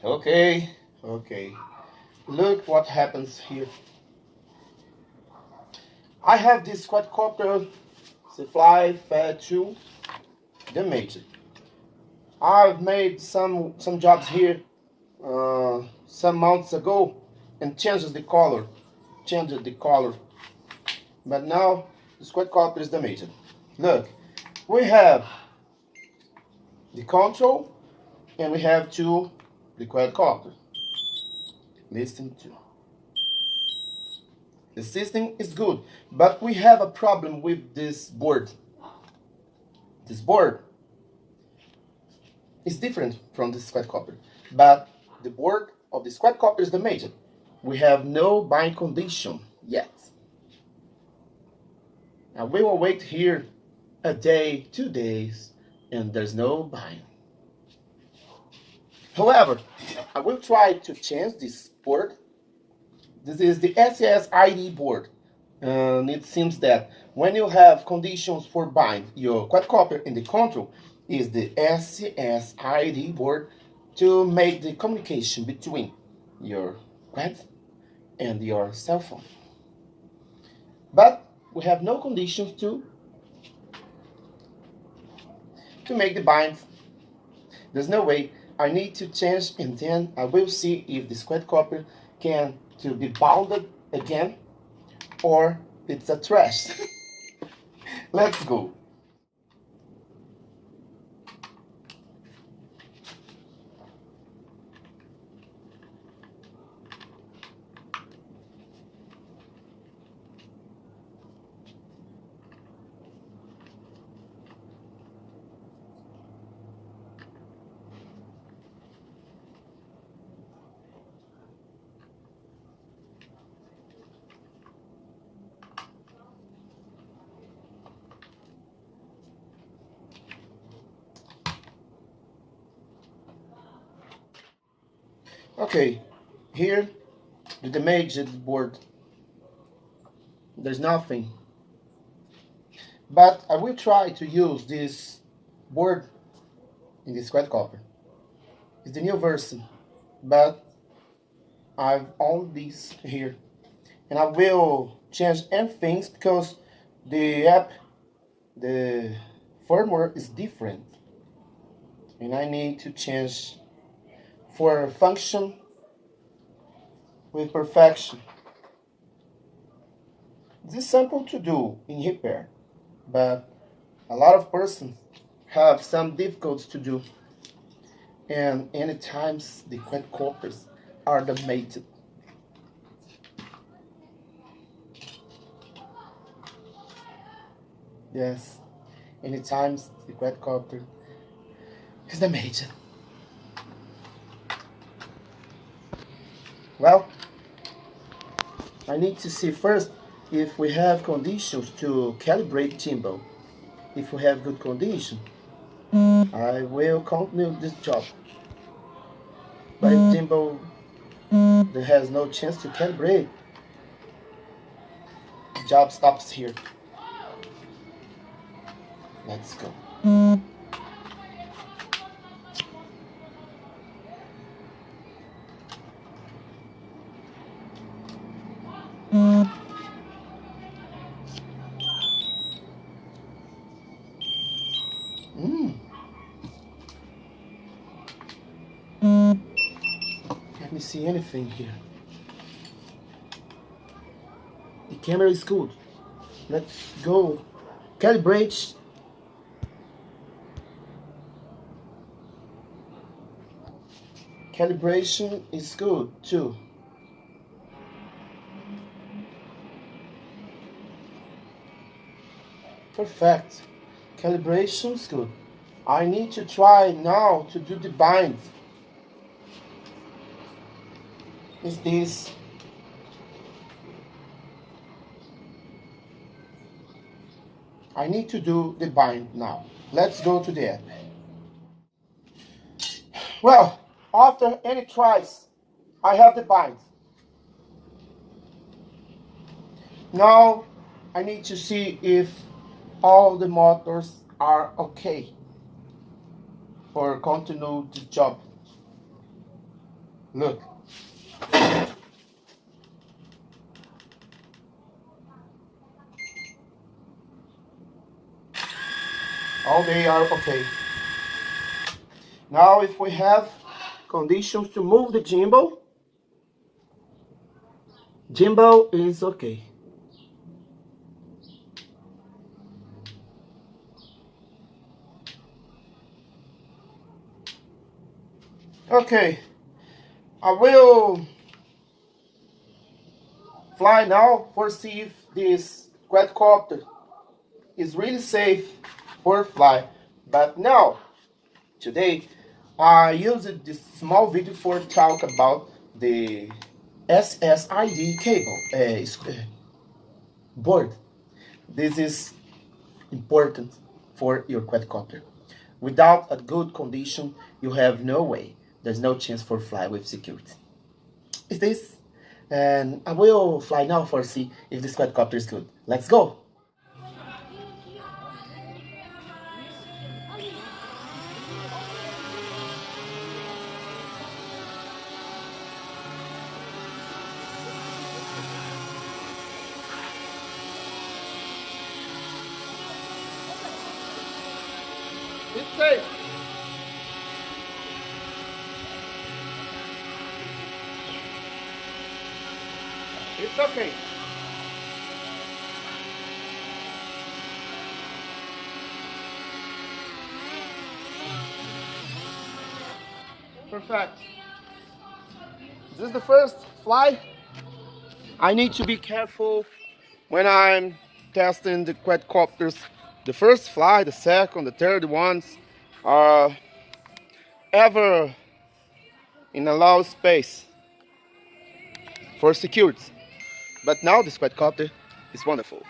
Okay, okay. Look what happens here. I have this quadcopter Cfly Fed 2, the major. I've made some jobs here some months ago and changed the color. But now this quadcopter is the major. Look, we have the control and we have two the quadcopter. Listen to. The system is good, but we have a problem with this board. This board is different from the quadcopter, but the board of the quadcopter is the major. We have no bind condition yet. Now we will wait here a day, 2 days, and there's no bind. However, I will try to change this board. This is the SSID board. And it seems that when you have conditions for bind your quadcopter in the control is the SSID board to make the communication between your quad and your cell phone. But we have no conditions to make the bind. There's no way. I need to change and then I will see if this quadcopter can to be bounded again or it's a trash. Let's go. Okay, here the damage board. There's nothing. But I will try to use this board in this quadcopter. It's the new version, but I've owned this here. And I will change any things because the app, the firmware is different. And I need to change for function with perfection. This is simple to do in repair, but a lot of persons have some difficulties to do. And any times the quadcopters are damaged. Yes, any times the quadcopter is damaged. Well, I need to see first if we have conditions to calibrate gimbal. If we have good condition, I will continue this job. But if gimbal that has no chance to calibrate, the job stops here. Let's go. Let me see anything here. The camera is good. Let's go. Calibrate. Calibration is good too. Perfect. Calibration is good. I need to try now to do the bind. Is this? I need to do the bind now. Let's go to the app. Well, after any tries, I have the bind. Now I need to see if all the motors are okay for continue the job. Look. All they are okay. Now if we have conditions to move the gimbal is okay. Okay, I will fly now for see if this quadcopter is really safe for fly. But now, today, I used this small video for talk about the SSID cable board. This is important for your quadcopter. Without a good condition, you have no way. There's no chance for fly with security. Is this? And I will fly now for see if this quadcopter is good. Let's go! It's safe. It's okay. Perfect. This is the first fly. I need to be careful when I'm testing the quadcopters. The first fly, the second, the third ones are ever in a low space for security. But now this quadcopter is wonderful.